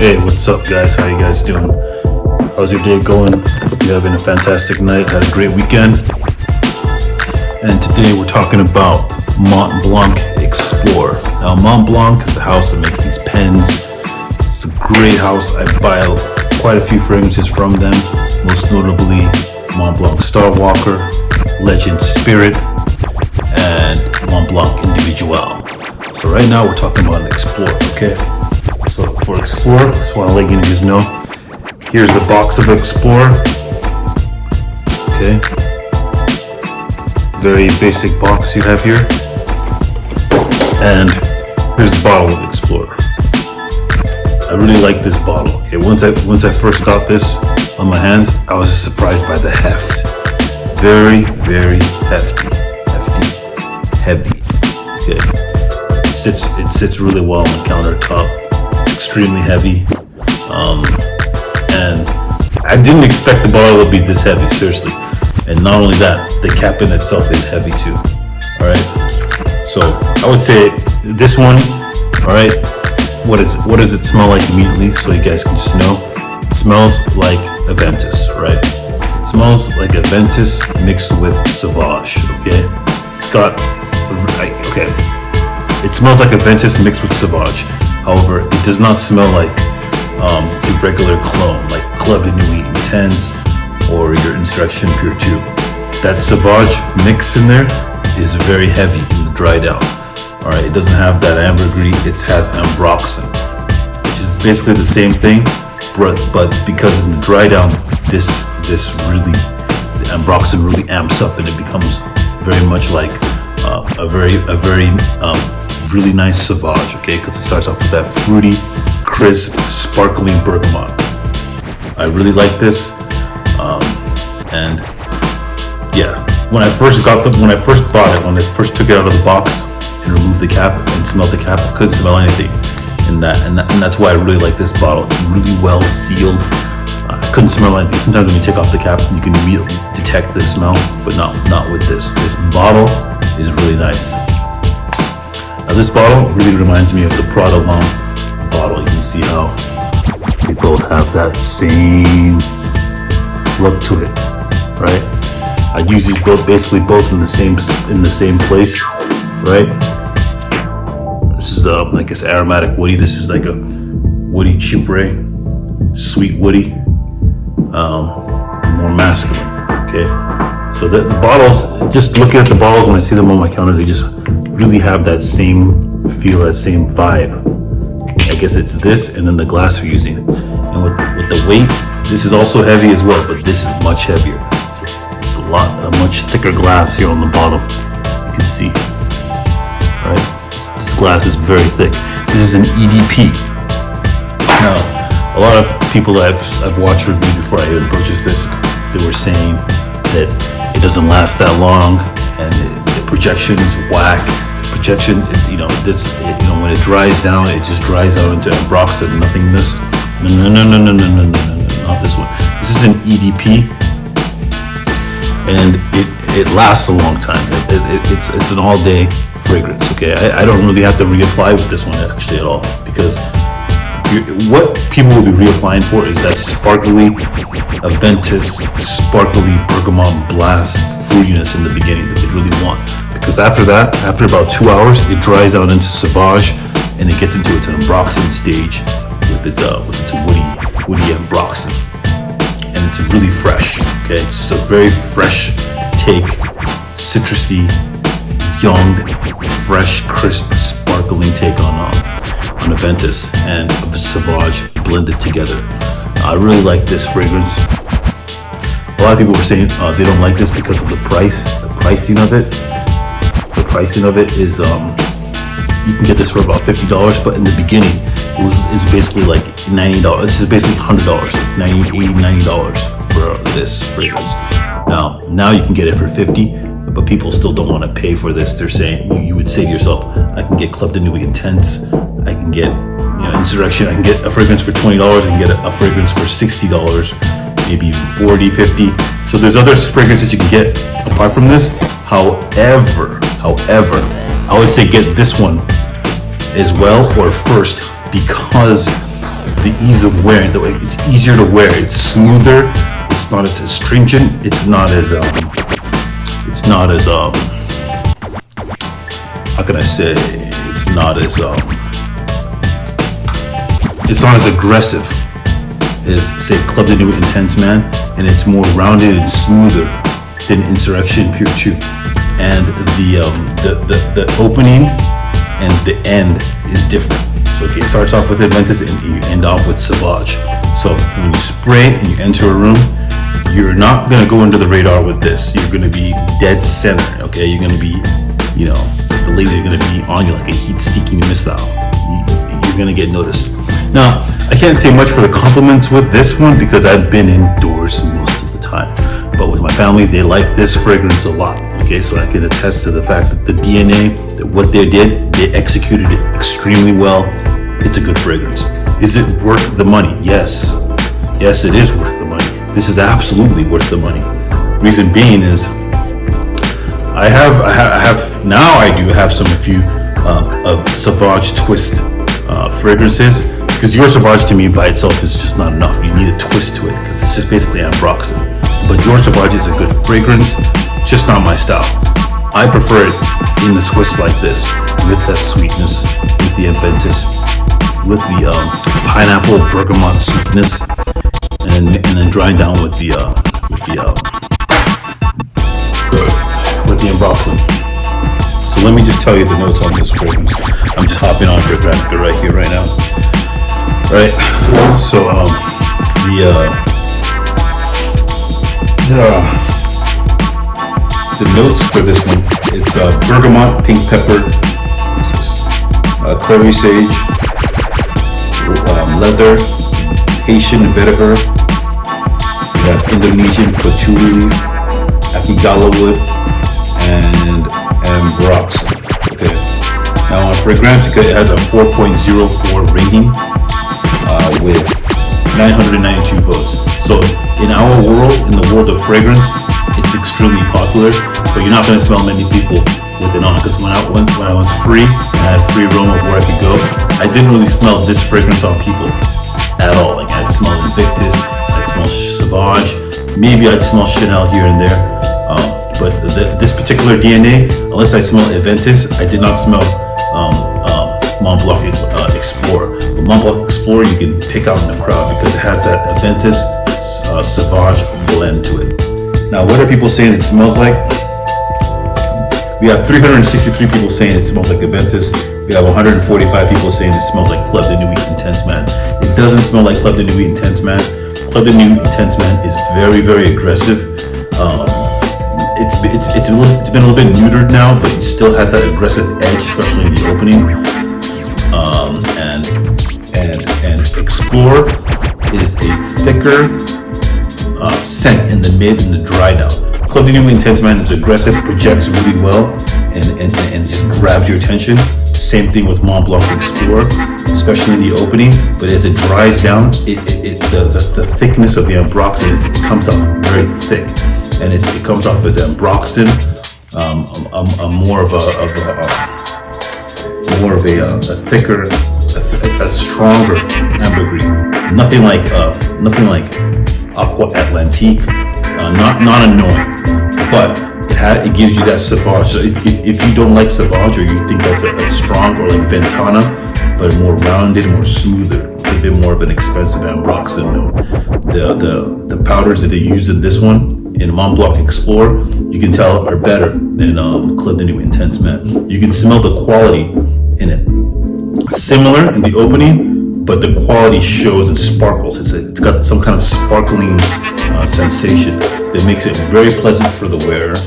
Hey, what's up, guys? How you guys doing? How's your day going? You having a fantastic night? Had a great weekend? And today we're talking about Mont Blanc Explorer. Now, Mont Blanc is a house that makes these pens. It's a great house. I buy quite a few fragrances from them, most notably Mont Blanc Starwalker, Legend Spirit, and Mont Blanc Individual. So right now we're talking about an Explorer, okay? So for Explorer, just want to let you guys know, here's the box of Explorer. Okay. Very basic box you have here. And here's the bottle of Explorer. I really like this bottle. Okay, once I first got this on my hands, I was just surprised by the heft. Very, very hefty. Heavy. Okay. It sits really well on the countertop. Extremely heavy, and I didn't expect the bottle to be this heavy, seriously. And not only that, the cap in itself is heavy too. All right, so I would say this one. All right, what does it smell like immediately? So you guys can just know, it smells like Aventus, right? It smells like Aventus mixed with Sauvage. Okay, it smells like Aventus mixed with Sauvage. However, it does not smell like the regular cologne, like Club de Nuit Intense or your Insurrection Pure 2. That Sauvage mix in there is very heavy in the dry down. All right, it doesn't have that ambergris. It has ambroxan, which is basically the same thing, but because in the dry down, this really, the ambroxan really amps up and it becomes very much like a very really nice Sauvage, okay? Because it starts off with that fruity, crisp, sparkling bergamot. I really like this, and yeah, when I first bought it, when I first took it out of the box and removed the cap and smelled the cap, I couldn't smell anything, and that's why I really like this bottle. It's really well sealed. I couldn't smell anything. Sometimes when you take off the cap, you can immediately detect the smell, but not with this. This bottle is really nice. Now this bottle really reminds me of the Prada L'Homme bottle. You can see how they both have that same look to it, right? I use these basically both in the same place, right? This is I guess aromatic woody. This is like a woody chypre, sweet woody, more masculine. Okay, so the bottles. Just looking at the bottles when I see them on my counter, they just really have that same feel, that same vibe. I guess it's this and then the glass we're using. And with the weight, this is also heavy as well, but this is much heavier. It's a much thicker glass here on the bottom. You can see, right? This glass is very thick. This is an EDP. Now, a lot of people that I've watched reviews before I even purchased this, they were saying that it doesn't last that long and the projection is whack. Projection, when it dries down, it just dries out into ambroxan nothingness. No, not this one. This is an EDP, and it lasts a long time. It's an all-day fragrance. Okay, I don't really have to reapply with this one actually at all, because what people will be reapplying for is that sparkly Aventus, sparkly bergamot blast fruitiness in the beginning that they really want. Because after that, after about 2 hours, it dries out into Sauvage and it gets into its ambroxan stage with its woody ambroxan, and it's really fresh. Okay, it's just a very fresh take, citrusy, young, fresh, crisp, sparkling take on Aventus and the Sauvage blended together. I really like this fragrance. A lot of people were saying they don't like this because of the price, the pricing of it. The pricing of it is, you can get this for about $50, but in the beginning, it's basically like $90. This is basically $100, $90 for this fragrance. Now you can get it for $50, but people still don't want to pay for this. They're saying, you would say to yourself, I can get Club de Nuit Intense, I can get Insurrection, I can get a fragrance for $20, I can get a fragrance for $60, maybe even $40, $50. So there's other fragrances you can get apart from this. However, I would say get this one as well or first, because the ease of wearing. It's easier to wear. It's smoother. It's not as astringent. It's not as how can I say? It's not as aggressive as, say, Club de Nuit Intense Man, and it's more rounded and smoother than Insurrection Pure 2. And the opening and the end is different. So okay, it starts off with Adventus and you end off with Sauvage. So when you spray and you enter a room, you're not gonna go under the radar with this. You're gonna be dead center. Okay, you're gonna be, the ladies are gonna be on you like a heat-seeking missile. You're gonna get noticed. Now, I can't say much for the compliments with this one because I've been indoors most of the time. But with my family, they like this fragrance a lot. Okay, so I can attest to the fact that the DNA, that what they did, they executed it extremely well. It's a good fragrance. Is it worth the money? Yes. Yes, it is worth the money. This is absolutely worth the money. Reason being is, I do have a few of Sauvage Twist fragrances, because your Sauvage to me by itself is just not enough. You need a twist to it because it's just basically ambroxan. But your Sauvage is a good fragrance, just not my style. I prefer it in the twist like this, with that sweetness, with the Adventus, with the pineapple bergamot sweetness, and then drying down with the ambroxan. So let me just tell you the notes on this fragrance. I'm just hopping on for a Granica right here, right now. Right. So the notes for this one, it's bergamot, pink pepper, clary sage, leather, Haitian vetiver, we have Indonesian patchouli leaf, akigala wood, and ambroxan. Okay. Now on Fragrantica, it has a 4.04 rating with 992 votes. So in our world, in the world of fragrance, it's extremely popular, but you're not going to smell many people with it on. Because when I was free and I had free roam of where I could go, I didn't really smell this fragrance on people at all. Like I'd smell Invictus, I'd smell Sauvage, maybe I'd smell Chanel here and there. But this particular DNA, unless I smell Adventus, I did not smell Mont Blanc Explorer. But Mont Blanc Explorer you can pick out in the crowd because it has that Adventus Sauvage blend to it. Now, what are people saying it smells like? We have 363 people saying it smells like Adventus. We have 145 people saying it smells like Club de Nuit Intense Man. It doesn't smell like Club de Nuit Intense Man. Club de Nuit Intense Man is very, very aggressive. It's been a little bit neutered now, but it still has that aggressive edge, especially in the opening. And Explorer is a thicker scent in the mid and the dry down. Club de Nuit Intense Man is aggressive, projects really well, and just grabs your attention. Same thing with Mont Blanc Explorer, especially in the opening. But as it dries down, the thickness of the ambroxan it comes off very thick, and it comes off as ambroxan, more of a thicker, a stronger ambergris. Nothing like Aqua Atlantique. Not annoying, but it gives you that Sauvage. So if you don't like Sauvage, or you think that's a strong, or like Ventana, but more rounded, more smoother, it's a bit more of an expensive ambroxan note. The powders that they use in this one, in Mont Blanc Explorer, you can tell are better than Club de Nuit Intense Man. You can smell the quality in it. Similar in the opening, but the quality shows and sparkles. It's got some kind of sparkling sensation that makes it very pleasant for the wearer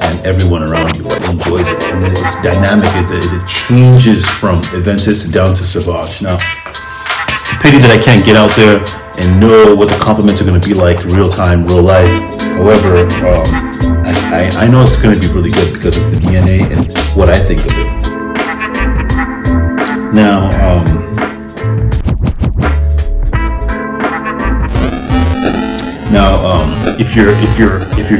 and everyone around you enjoys it. And its dynamic is that it changes from Adventus down to Sauvage. Now, it's a pity that I can't get out there and know what the compliments are going to be like real time, real life. However, I know it's going to be really good because of the DNA and what I think of it. Now, if you're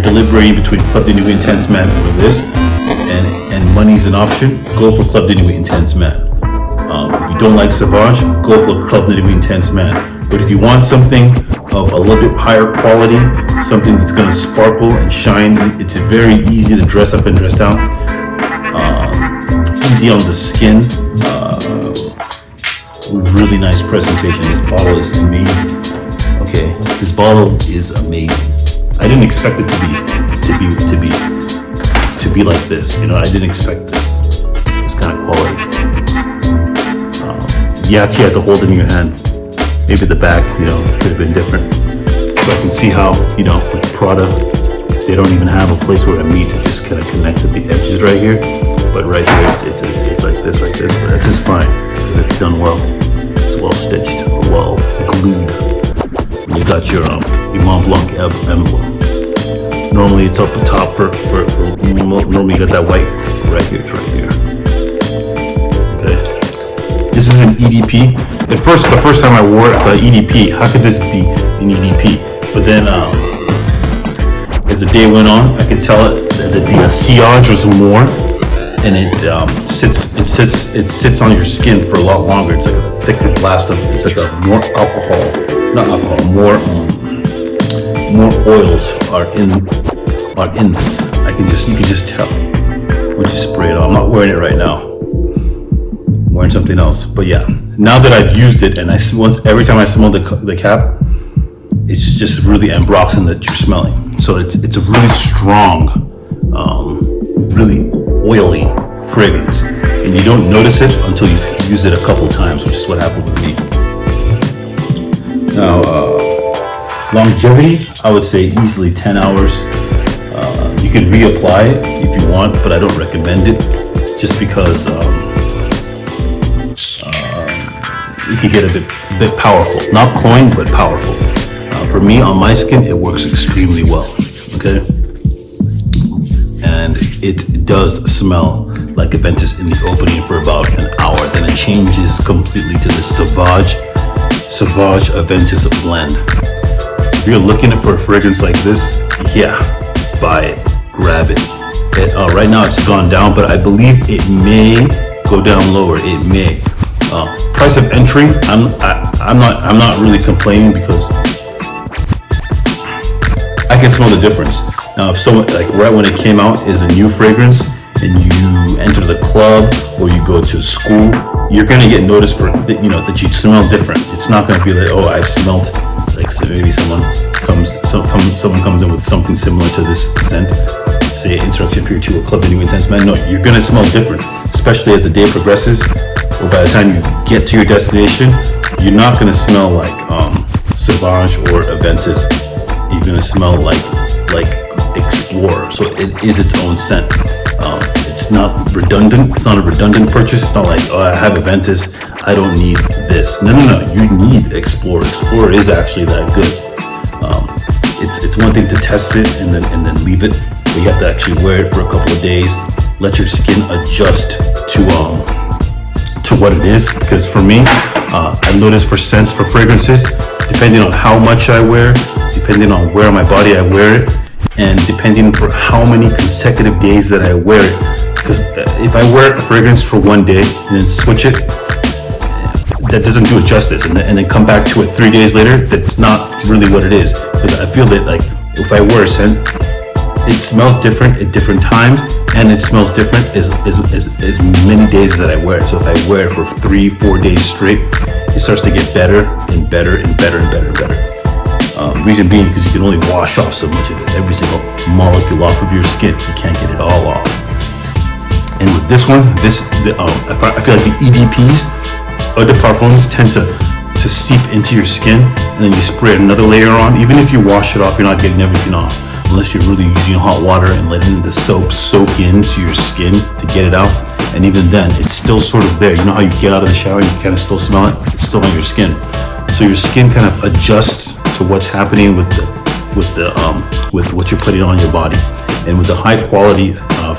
deliberating between Club de Nuit Intense Man or this, and money's an option, go for Club de Nuit Intense Man. If you don't like Sauvage, go for Club de Nuit Intense Man. But if you want something of a little bit higher quality, something that's gonna sparkle and shine, it's very easy to dress up and dress down. Easy on the skin. Really nice presentation. This bottle is amazing. Okay, this bottle is amazing. I didn't expect it to be like this. You know, I didn't expect this kind of quality. You actually have to hold it in your hand. Maybe the back, you know, could have been different. So I can see how, you know, with Prada, they don't even have a place where it meets. It just kind of connects at the edges right here. But right here, it's like this. But that's just fine because it's done well. It's well stitched or well glued. And you got your Mont Blanc emblem. Normally it's up the top for normally you got that white right here. It's right here. Okay. This is an EDP. At first, the first time I wore it, I thought EDP. How could this be an EDP? But then, as the day went on, I could tell it that the sillage was more, and it sits on your skin for a lot longer. It's like a thicker blast of. It's like a more more oils are in this. You can just tell once you spray it on. I'm not wearing it right now. I'm wearing something else, but yeah. Now that I've used it, and every time I smell the cap, it's just really ambroxan that you're smelling. So it's a really strong, really oily fragrance, and you don't notice it until you've used it a couple times, which is what happened with me. Now, longevity, I would say easily 10 hours. You can reapply it if you want, but I don't recommend it just because it can get a bit powerful. Not cloying, but powerful. For me, on my skin, it works extremely well, okay? And it does smell like Aventus in the opening for about an hour. Then it changes completely to the Sauvage Aventus blend. If you're looking for a fragrance like this, yeah, buy it, grab it. Right now it's gone down, but I believe it may go down lower. It may. Price of entry, I'm not really complaining because I can smell the difference. Now, if someone, like right when it came out is a new fragrance and you enter the club or you go to school, you're gonna get noticed for, you know, that you smell different. It's not gonna be like, oh, I've smelled, like maybe someone comes in with something similar to this scent, say Insurrection Pure 2 or Club de Nuit Intense Man. No, you're gonna smell different, especially as the day progresses, or by the time you get to your destination, you're not gonna smell like Sauvage or Aventus. You're gonna smell like Explorer. So it is its own scent. It's not redundant. It's not a redundant purchase. It's not like, oh, I have Aventus, I don't need this. No. You need Explorer. Explorer is actually that good. It's one thing to test it and then leave it, but you have to actually wear it for a couple of days. Let your skin adjust to what it is. Because for me, I notice for scents, for fragrances, depending on how much I wear, depending on where on my body I wear it, and depending for how many consecutive days that I wear it. Because if I wear a fragrance for one day and then switch it, that doesn't do it justice. And then come back to it 3 days later, that's not really what it is. Because I feel that like if I wear a scent, it smells different at different times, and it smells different as many days that I wear it. So if I wear it for 3-4 days straight, it starts to get better and better and better and better and better. Reason being because you can only wash off so much of it. Every single molecule off of your skin, you can't get it all off. And with this one, I feel like the EDPs, eau de parfums, tend to seep into your skin, and then you spray another layer on. Even if you wash it off, you're not getting everything off, unless you're really using hot water and letting the soap soak into your skin to get it out. And even then, it's still sort of there. You know how you get out of the shower and you kind of still smell it? It's still on your skin. So your skin kind of adjusts to what's happening with what you're putting on your body. And with the high quality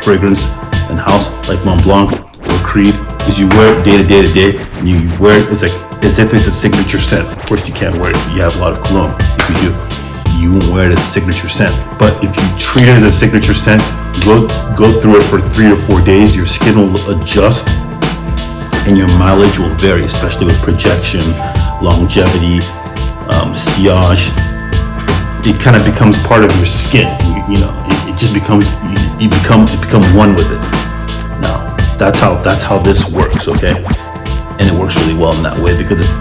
fragrance and house like Mont Blanc or Creed, is you wear it day to day to day, and you wear it as if it's a signature scent. Of course, you can't wear it. You have a lot of cologne. If you do, you won't wear it as a signature scent. But if you treat it as a signature scent, go through it for 3 or 4 days, your skin will adjust and your mileage will vary, especially with projection, longevity, sillage. It kind of becomes part of your skin. It just becomes you become one with it. Now that's how this works, okay? And it works really well in that way because it's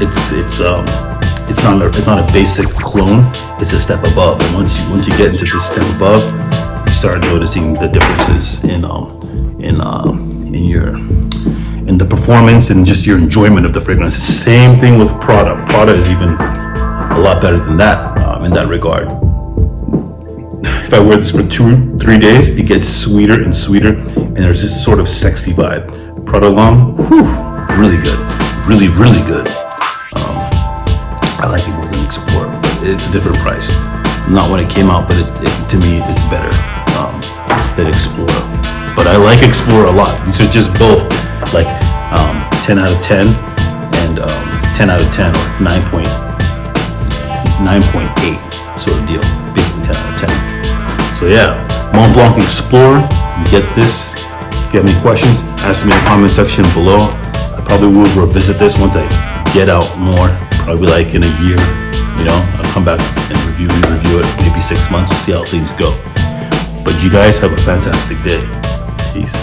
not a basic clone. It's a step above, and once you get into this step above, you start noticing the differences in the performance and just your enjoyment of the fragrance. Same thing with Prada. Prada is even a lot better than that in that regard. If I wear this for 2-3 days, it gets sweeter and sweeter, and there's this sort of sexy vibe. Prada L'Homme, really good, really, really good. I like it more than Explorer, but it's a different price. Not when it came out, but to me, it's better than Explorer. But I like Explorer a lot. These are just both like 10 out of 10 and 10 out of 10 or 9.8 sort of deal. Basically 10 out of 10. So yeah, Mont Blanc Explorer, get this. If you have any questions, ask me in the comment section below. I probably will revisit this once I get out more, probably like in a year. I'll come back and review it, maybe 6 months. We'll see how things go. But you guys have a fantastic day. Peace.